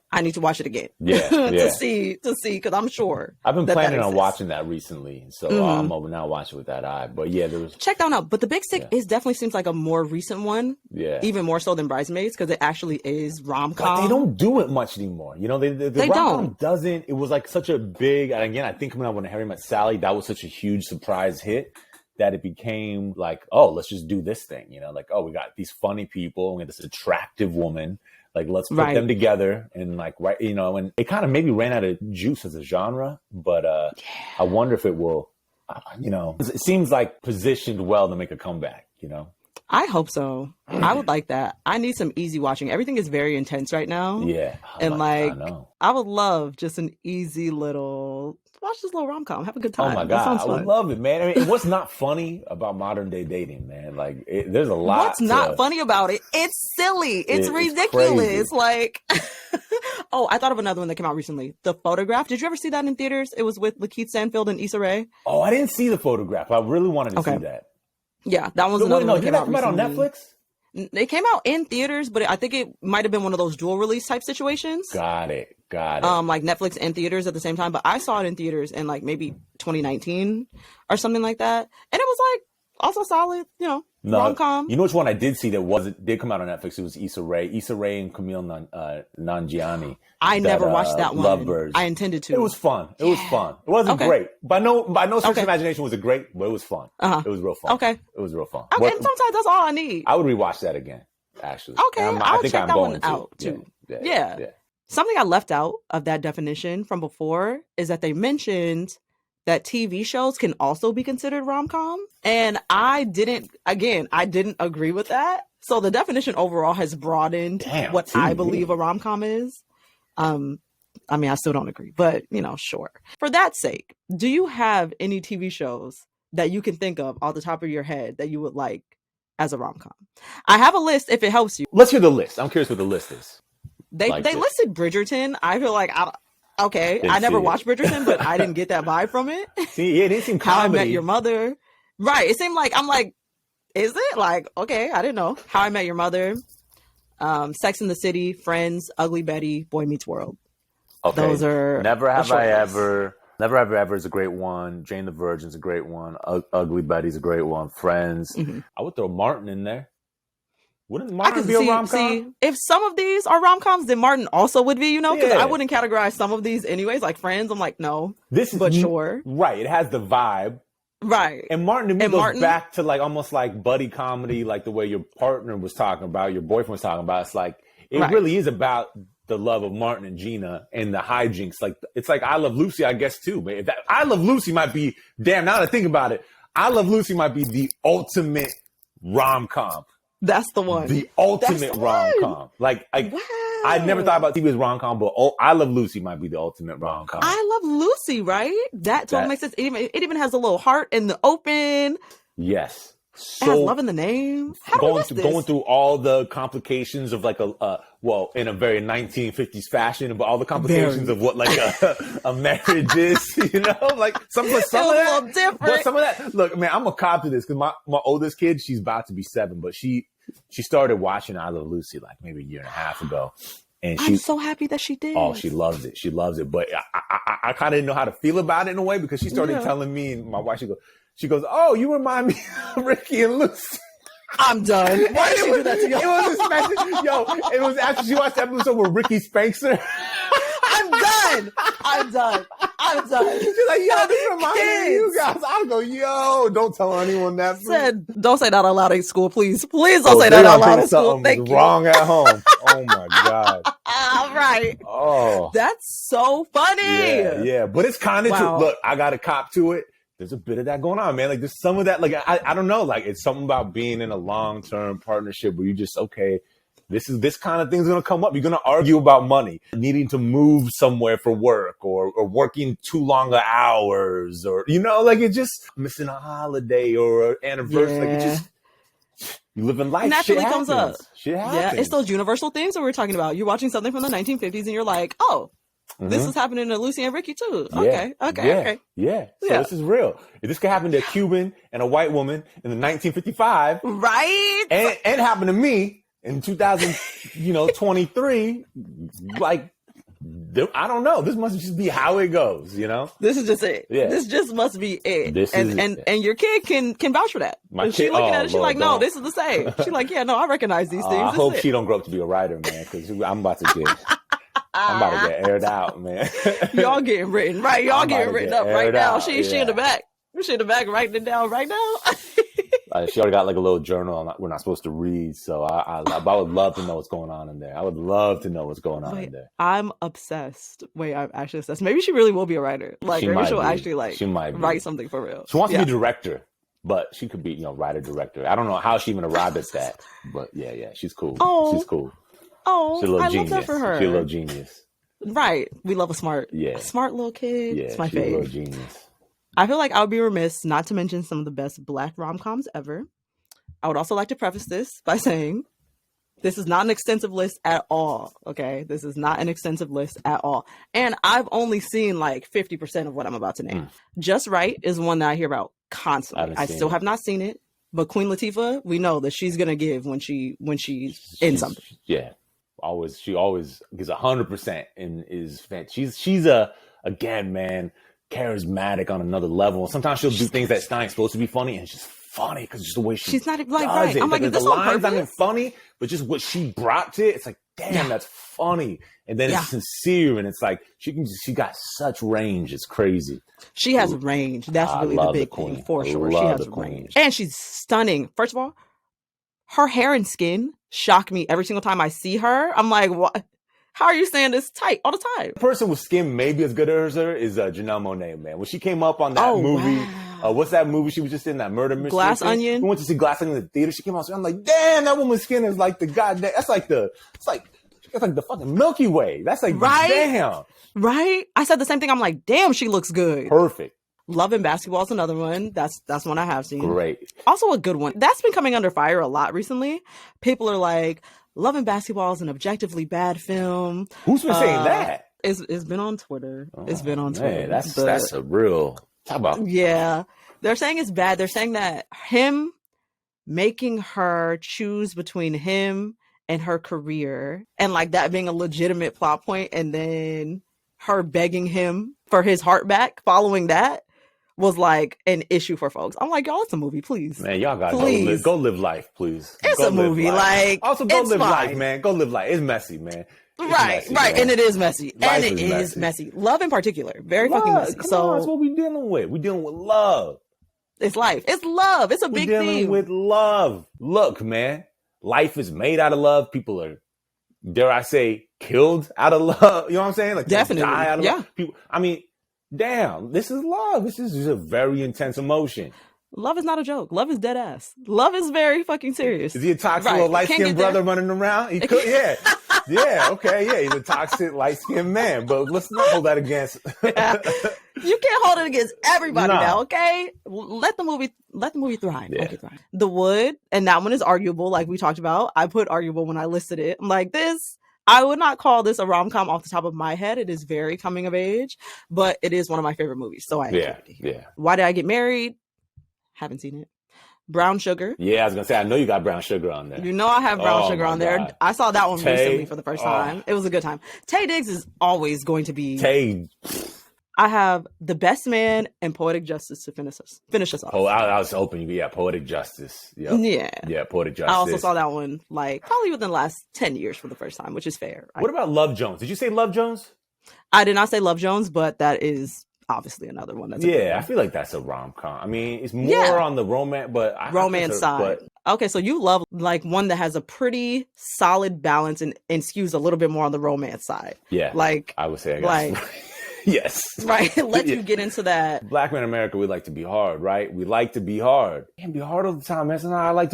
I need to watch it again. to see, because I'm sure. I've been planning on watching that recently, so I'm over now watching with that eye. But yeah, there was. Check that one out. But The Big Sick is definitely seems like a more recent one. Yeah. Even more so than Bridesmaids, because it actually is rom-com. But they don't do it much anymore. The rom-com doesn't. It was like such a big, and again, I think coming out when Harry Met Sally, that was such a huge surprise hit that it became like, oh, let's just do this thing. Like, oh, we got these funny people, we got this attractive woman. Like, let's put them together and like, and it kind of maybe ran out of juice as a genre, but I wonder if it will, it seems like positioned well to make a comeback, I hope so. I would like that. I need some easy watching. Everything is very intense right now. Yeah. And I would love just an easy little, watch this little rom-com. Have a good time. Oh my God. I would love it, man. I mean, what's not funny about modern day dating, man? Like there's a lot. What's not funny about it? It's silly. It's ridiculous. Like, oh, I thought of another one that came out recently. The Photograph. Did you ever see that in theaters? It was with Lakeith Stanfield and Issa Rae. Oh, I didn't see The Photograph. I really wanted to see that. Yeah, that was another one that came out recently. On Netflix? They came out in theaters, but I think it might have been one of those dual release type situations. Got it. Like Netflix and theaters at the same time. But I saw it in theaters in like maybe 2019 or something like that. And it was like also solid, rom-com. You know which one I did see that did come out on Netflix? It was Issa Rae and Camille Nanjiani. I never watched that one. Lovebirds. I intended to. It was fun. It was fun. It wasn't great. By no stretch of imagination was it great, but it was fun. It was real fun. Okay. It was real fun. Okay, and sometimes that's all I need. I would rewatch that again, actually. Okay, I think check that one out too. Yeah. Something I left out of that definition from before is that they mentioned that TV shows can also be considered rom-com. And I didn't agree with that. So the definition overall has broadened what I believe a rom-com is. I mean, I still don't agree, but sure. For that sake, do you have any TV shows that you can think of off the top of your head that you would like as a rom-com? I have a list if it helps you. Let's hear the list. I'm curious what the list is. They listed Bridgerton. I feel like I never watched Bridgerton, but I didn't get that vibe from it. See, it didn't seem comedy. How I Met Your Mother. Right. It seemed like, I'm like, is it? Like, okay, I didn't know. How I Met Your Mother, Sex and the City, Friends, Ugly Betty, Boy Meets World. Okay. Those are Never Have I Ever. Never Have I Ever is a great one. Jane the Virgin's a great one. Ugly Betty's a great one. Friends. Mm-hmm. I would throw Martin in there. Wouldn't Martin be a rom-com? See, if some of these are rom-coms, then Martin also would be, because I wouldn't categorize some of these anyways. Like Friends, I'm like, no. Sure. Right. It has the vibe. Right. And Martin to me goes back to like almost like buddy comedy, like the way your partner was talking about, your boyfriend was talking about. It's like, it really is about the love of Martin and Gina and the hijinks. Like, it's like I Love Lucy, I guess, too. But I Love Lucy might be, now that I think about it, I Love Lucy might be the ultimate rom-com. That's the one. The ultimate rom-com. Like, wow. I never thought about TV as rom-com, but I Love Lucy might be the ultimate rom-com. I Love Lucy, right? That totally makes sense. It even has a little heart in the open. Yes. It has love in the name. How going through all the complications of like in a very 1950s fashion, but all the complications of what like a marriage is, you know, like some of that. Different. But some of that. Look, man, I'm a cop to this because my oldest kid, she's about to be 7, but she started watching I Love Lucy like maybe a year and a half ago. And I'm so happy that she did. Oh, she loves it. She loves it. But I kind of didn't know how to feel about it in a way because she started telling me and my wife, she goes, oh, you remind me of Ricky and Lucy. I'm done. Why did she do that to you? It was especially, it was after she watched the episode where Ricky spanks her. I'm done. She's like, yo, this reminds me of you guys. I'll go, yo, don't tell anyone that. Don't say that out loud at school, please. Please don't say that out loud at school. Thank you. Wrong at home. Oh my God. All right. Oh. That's so funny. Yeah. But it's kind of true. Look, I got a cop to it. There's a bit of that going on, man. Like there's some of that, like, I don't know. Like it's something about being in a long-term partnership where you just, okay, this kind of thing's going to come up. You're going to argue about money, needing to move somewhere for work or working too long hours or, you know, like it's just missing a holiday or an anniversary. Yeah. Like it just, you live in life. Naturally comes up. Shit happens. Yeah. It's those universal things that we're talking about. You're watching something from the 1950s and you're like, oh, this is happening to Lucy and Ricky too. Okay. Yeah. So this is real. If this could happen to a Cuban and a white woman in the 1955. Right. And happen to me in 2023, like, I don't know. This must just be how it goes, you know? This is just it. Yeah. This just must be it. And your kid can vouch for that. My kid, she looking at it, she's like, no, this is the same. She's like, yeah, no, I recognize these things. I hope she don't grow up to be a writer, man, because I'm about to get aired out, man. Y'all getting written, right? Y'all getting written up right now. She in the back. She in the back writing it down right now. She already got like a little journal we're not supposed to read. So I would love to know what's going on in there. I would love to know what's going on in there. I'm obsessed. I'm actually obsessed. Maybe she really will be a writer. Like maybe she'll actually write something for real. She wants to be a director, but she could be, writer, director. I don't know how she even arrived at that. But yeah, she's cool. Oh. She's cool. Oh, she's a little I genius. love that for her. She's a little genius. Right. We love a smart little kid. Yeah, it's my she's fave. a little genius. I feel like I would be remiss not to mention some of the best Black rom-coms ever. I would also like to preface this by saying this is not an extensive list at all, okay? This is not an extensive list at all. And I've only seen like 50% of what I'm about to name. Just Right is one that I hear about constantly. I still have not seen it, but Queen Latifah, we know that she's going to give when she's in something. Yeah. She always gives 100% and is fantastic. She's again, man, charismatic on another level. Sometimes she'll do things that's not supposed to be funny and it's just funny because just the way she's not like does it. I'm like, is this the on lines purpose? not even funny, but just what she brought to it, it's like, damn, that's funny. And then it's sincere and it's like she got such range. It's crazy. She has range. That's really the big thing for sure. She has range. And she's stunning. First of all, her hair and skin shock me every single time I see her. I'm like, what? How are you saying this tight all the time? The person with skin maybe as good as her is Janelle Monáe, man. When she came up on that movie, what's that movie she was just in, that murder mystery? Glass Onion. We went to see Glass Onion in the theater. She came out, I'm like, damn, that woman's skin is like the goddamn. It's like the fucking Milky Way. That's like, damn. Right? I said the same thing. I'm like, damn, she looks good. Perfect. Love and Basketball is another one. That's one I have seen. Great. Also a good one. That's been coming under fire a lot recently. People are like, Love and Basketball is an objectively bad film. Who's been saying that? It's been on Twitter. It's been on Twitter. That's a real talk about. Yeah. They're saying it's bad. They're saying that him making her choose between him and her career and like that being a legitimate plot point and then her begging him for his heart back following that was like an issue for folks. I'm like, y'all, it's a movie, please. Man, y'all gotta go live life, please. It's a movie, like also go live life, man. Go live life. It's messy, man. Right, man. And it is messy. Life and it is messy. Love in particular, very fucking messy. So that's what we're dealing with. We're dealing with love. It's life. It's love. It's a big thing. We're dealing with love. Look, man, life is made out of love. People are, dare I say, killed out of love. You know what I'm saying? Like definitely, die out of love. People. I mean. Damn, this is love. This is just a very intense emotion. Love is not a joke. Love is dead ass. Love is very fucking serious. Is he a toxic little light-skinned brother running around? He could, yeah. Yeah, okay, yeah. He's a toxic light-skinned man. But let's not hold that against. Yeah. You can't hold it against everybody now, okay? Let the movie thrive. Yeah. Okay, thrive. The Wood, and that one is arguable, like we talked about. I put arguable when I listed it. I'm like, I would not call this a rom-com off the top of my head. It is very coming of age, but it is one of my favorite movies. So I enjoyed it. Yeah. Why Did I Get Married? Haven't seen it. Brown Sugar. Yeah, I was gonna say, I know you got Brown Sugar on there. You know I have Brown Sugar on there. I saw that one recently for the first time. It was a good time. Taye Diggs is always going to be. I have The Best Man and Poetic Justice to finish us off. Oh, I was hoping, Poetic Justice. Yep. Yeah, Poetic Justice. I also saw that one probably within the last 10 years for the first time, which is fair. What about Love Jones? Did you say Love Jones? I did not say Love Jones, but that is obviously another one. That's I feel like that's a rom-com. I mean, it's more on the romance, but romance side. Okay, so you love one that has a pretty solid balance and skews a little bit more on the romance side. Yeah, I would say, yes, right. Let you get into that. Black men in America, we like to be hard, right? We like to be hard. Can't be hard all the time, man. Sometimes I like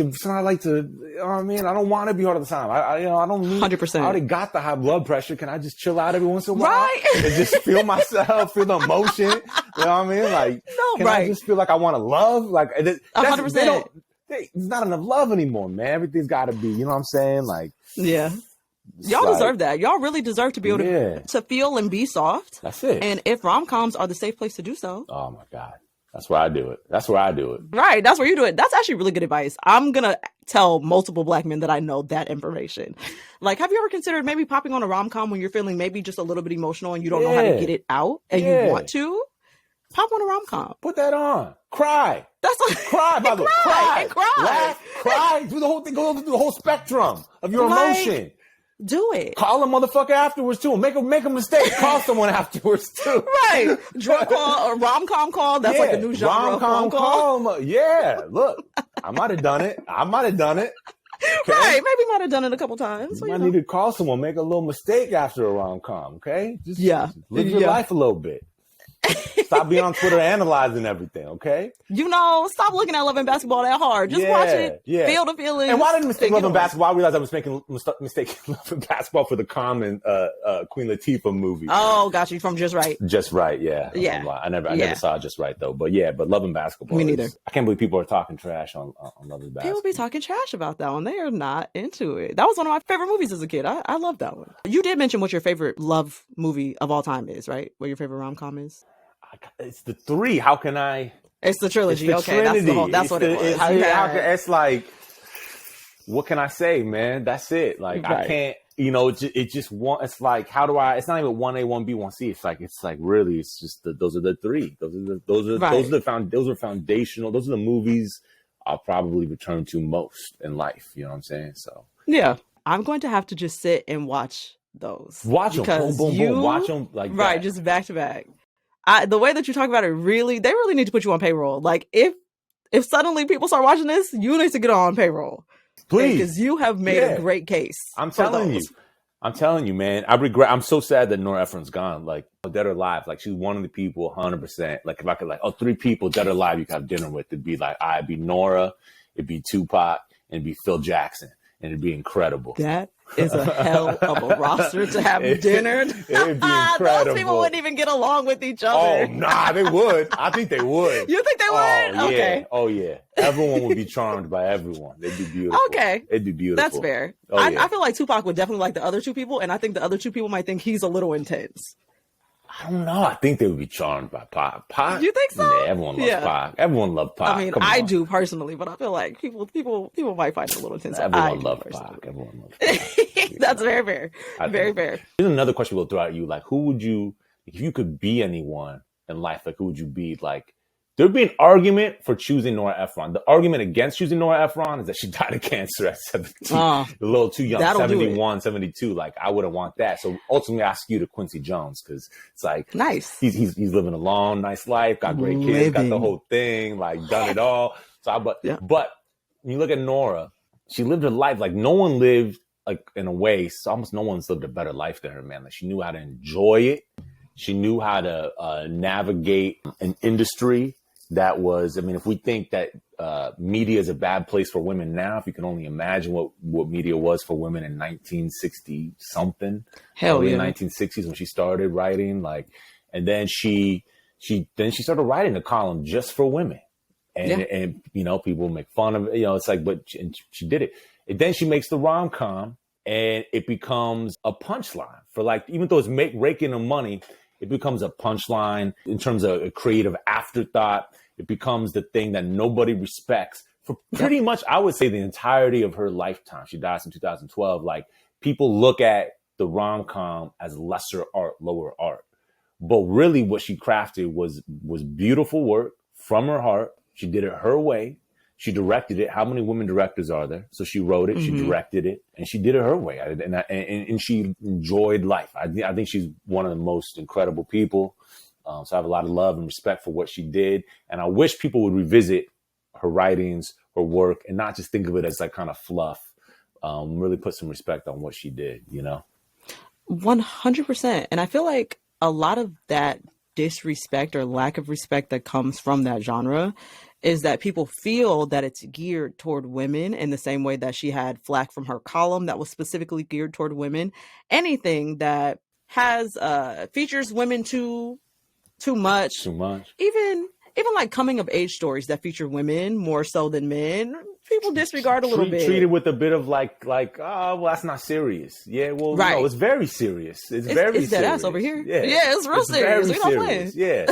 to. You know what I mean? I don't want to be hard all the time. I don't need. 100%. I already got the high blood pressure. Can I just chill out every once in a while? Right. And just feel myself, feel the emotion. You know what I mean? I just feel like I want to love? 100%. There's not enough love anymore, man. Everything's got to be. You know what I'm saying? Yeah. Y'all deserve that. Y'all really deserve to be able to feel and be soft. That's it. And if rom-coms are the safe place to do so. Oh my God. That's where I do it. Right. That's where you do it. That's actually really good advice. I'm going to tell multiple Black men that I know that information. Have you ever considered maybe popping on a rom-com when you're feeling maybe just a little bit emotional and you don't know how to get it out and you want to? Pop on a rom-com. Put that on. Cry. That's what. Cry, by the way. Cry. Cry. Laugh. Cry. Do the whole thing. Go through the whole spectrum of your emotion. Do it. Call a motherfucker afterwards too. Make a mistake. Call someone afterwards too. Right. Drunk call or rom-com call. That's a new genre. Rom-com call. Yeah. Look, I might have done it. Okay? Right. Maybe might have done it a couple times. You might need to call someone. Make a little mistake after a rom-com. Okay. Just live your life a little bit. Stop being on Twitter analyzing everything, okay? Stop looking at Love and Basketball that hard. Just watch it. Yeah. Feel the feelings. And why didn't I mistake Love and Basketball? I realized I was mistaking Love and Basketball for the Common Queen Latifah movie. Oh, got you from Just Right. Just Right, yeah. Yeah. I never saw Just Right though. But Love and Basketball. Me neither. I can't believe people are talking trash on Love and Basketball. People be talking trash about that one. They are not into it. That was one of my favorite movies as a kid. I love that one. You did mention what your favorite love movie of all time is, right? What your favorite rom-com is? It's the three. How can I? It's the trilogy. It's the Trinity. That's what it was. It's what can I say, man? That's it. I can't. It's like, how do I? It's not even 1A, 1B, 1C. It's like really. It's just those are the three. Those are foundational. Those are the movies I'll probably return to most in life. You know what I'm saying? So yeah, I'm going to have to just sit and watch those. Watch them. Boom, boom, boom. Watch them like right, that. Just back to back. The way that you talk about it, they really need to put you on payroll. If suddenly people start watching this, you need to get on payroll. Please. Because you have made a great case. I'm telling you, man. I'm so sad that Nora Ephron's gone. Dead or alive. She's one of the people, 100%. If I could, 3 people dead or alive you could have dinner with, it'd be it'd be Nora, it'd be Tupac, and it'd be Phil Jackson. And it'd be incredible. That is a hell of a roster to have dinner. It'd be incredible. Those people wouldn't even get along with each other. Oh, nah, they would. I think they would. You think they would? Oh, okay. Yeah. Oh, yeah. Everyone would be charmed by everyone. They'd be beautiful. Okay. It'd be beautiful. That's fair. I feel like Tupac would definitely like the other 2 people, and I think the other 2 people might think he's a little intense. I don't know. I think they would be charmed by Pac. Pac? You think so? Yeah, everyone loves Pac. Everyone loves Pac. I mean, I do personally, but I feel like people might find it a little intense. Everyone loves Pac. Everyone loves Pac. That's very fair. Very fair. Here's another question we'll throw at you. Who would you, if you could be anyone in life, who would you be? There'd be an argument for choosing Nora Ephron. The argument against choosing Nora Ephron is that she died of cancer at 17. A little too young, 71, 72. I wouldn't want that. So ultimately, I skew to Quincy Jones because it's nice. He's living a long, nice life, got great kids, got the whole thing, done it all. So, but when you look at Nora, she lived her life no one lived in a way. So almost no one's lived a better life than her, man. She knew how to enjoy it. She knew how to navigate an industry that was, I mean, if we think that media is a bad place for women now, if you can only imagine what media was for women in 1960 something, Hell yeah, 1960s when she started writing, like, and then she started writing a column just for women, and you know, people make fun of it, you know, it's like, but she did it, and then she makes the rom-com, and it becomes a punchline for, like, even though it's raking in money, it becomes a punchline in terms of a creative afterthought. It becomes the thing that nobody respects for pretty much, I would say, the entirety of her lifetime. She dies in 2012. Like, people look at the rom-com as lesser art, lower art. But really what she crafted was beautiful work from her heart. She did it her way. She directed it. How many women directors are there? So she wrote it, she directed it, and she did it her way. And she enjoyed life. I think she's one of the most incredible people. So I have a lot of love and respect for what she did. And I wish people would revisit her writings, her work, and not just think of it as like kind of fluff. Really put some respect on what she did, you know? 100%. And I feel like a lot of that disrespect or lack of respect that comes from that genre is that people feel that it's geared toward women in the same way that she had flack from her column that was specifically geared toward women. Anything that has features women too much, even like coming of age stories that feature women more so than men, people disregard a little bit. Treated with a bit of like, oh, well, that's not serious. Yeah, well, right. No, it's very serious. It's very serious. It's dead ass over here. Yeah, it's real serious. We're not playing. Yeah.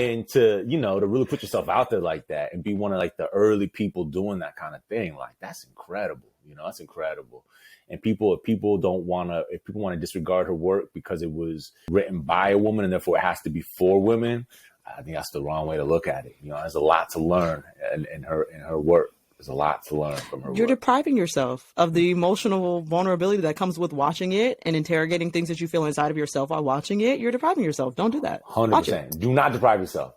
and to, you know, to really put yourself out there like that and be one of like the early people doing that kind of thing, like, that's incredible. You know, that's incredible. And if people want to disregard her work because it was written by a woman and therefore it has to be for women, I think that's the wrong way to look at it. You know, there's a lot to learn in her work. There's a lot to learn from her. You're depriving yourself of the emotional vulnerability that comes with watching it and interrogating things that you feel inside of yourself while watching it. You're depriving yourself. Don't do that. 100%. Do not deprive yourself.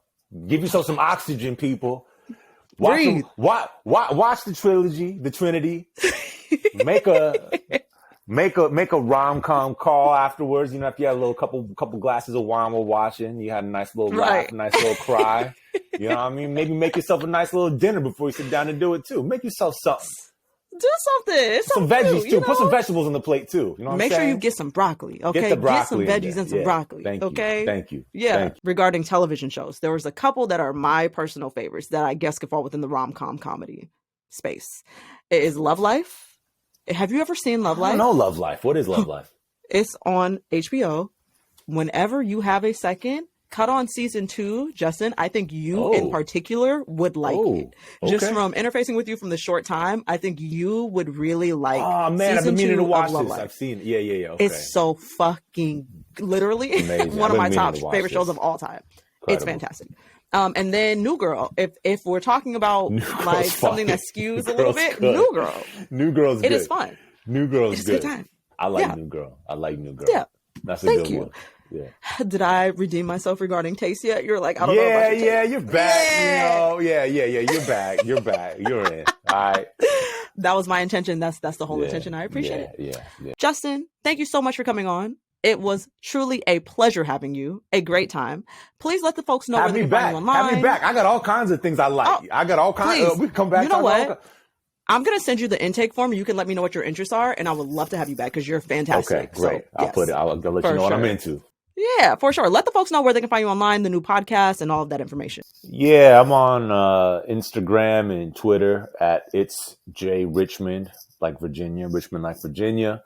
Give yourself some oxygen, people. Watch the trilogy, the Trinity. Make a rom-com call afterwards. You know, if you had a little couple glasses of wine while watching, you had a nice little laugh, a nice little cry. You know what I mean? Maybe make yourself a nice little dinner before you sit down and do it too. Make yourself something. Do something. Some veggies too. Put some vegetables on the plate too. You know what I'm saying? Make sure you get some broccoli. Okay, get some veggies and some broccoli. Thank you. Okay, thank you. Yeah. Thank you. Regarding television shows, there was a couple that are my personal favorites that I guess could fall within the rom-com comedy space. It is Love Life. Have you ever seen Love Life? I don't know Love Life. What is Love Life? It's on HBO. Whenever you have a second, cut on season 2, Justin. I think you in particular would like it. Just from interfacing with you from the short time, I think you would really like. Oh man, I've been meaning to watch this. I've seen it. Yeah. Okay. It's so fucking literally one of my top favorite shows of all time. Incredible. It's fantastic. And then New Girl. If we're talking about like something that skews a little bit, New Girl. New Girl's good. It is fun. New Girl's good. It's a good time. I like New Girl. Yeah. That's a good one. Yeah. Did I redeem myself regarding taste yet? You're like, I don't know about your taste. You're back. Yeah. You know, You're back. You're back. You're in. All right. That was my intention. That's the whole intention. I appreciate it. Yeah. Justin, thank you so much for coming on. It was truly a pleasure having you. A great time. Please let the folks know where they can find you online. Have me back. I got all kinds of things I like. I got all kinds. We can come back. You know what? I'm going to send you the intake form. You can let me know what your interests are, and I would love to have you back because you're fantastic. Okay, great. So, I'll let you know what I'm into. Yeah, for sure. Let the folks know where they can find you online, the new podcast, and all of that information. Yeah, I'm on Instagram and Twitter at It's J Richmond, like Virginia, Richmond, like Virginia.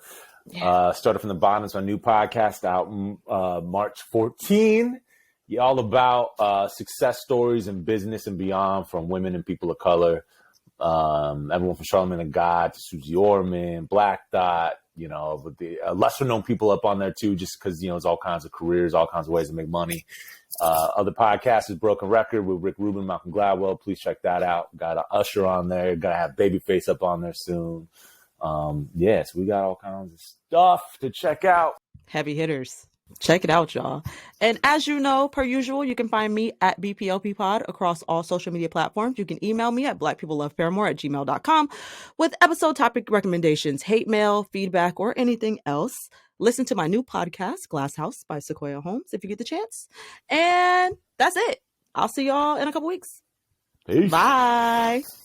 Yeah. Started from the bottom. It's my new podcast out March 14. Yeah, all about success stories in business and beyond from women and people of color. Everyone from Charlamagne the God to Susie Orman, Black Dot, you know, with the lesser known people up on there too, just because, you know, there's all kinds of careers, all kinds of ways to make money. Other podcasts is Broken Record with Rick Rubin, Malcolm Gladwell. Please check that out. Got Usher on there. Got to have Babyface up on there soon. Yes, we got all kinds of stuff to check out. Heavy hitters. Check it out, y'all. And as you know, per usual, you can find me at BPLP Pod across all social media platforms. You can email me at blackpeopleloveparamore@gmail.com with episode topic recommendations, hate mail, feedback, or anything else. Listen to my new podcast, Glass House by Sequoia Holmes, if you get the chance. And that's it. I'll see y'all in a couple weeks. Peace. Bye.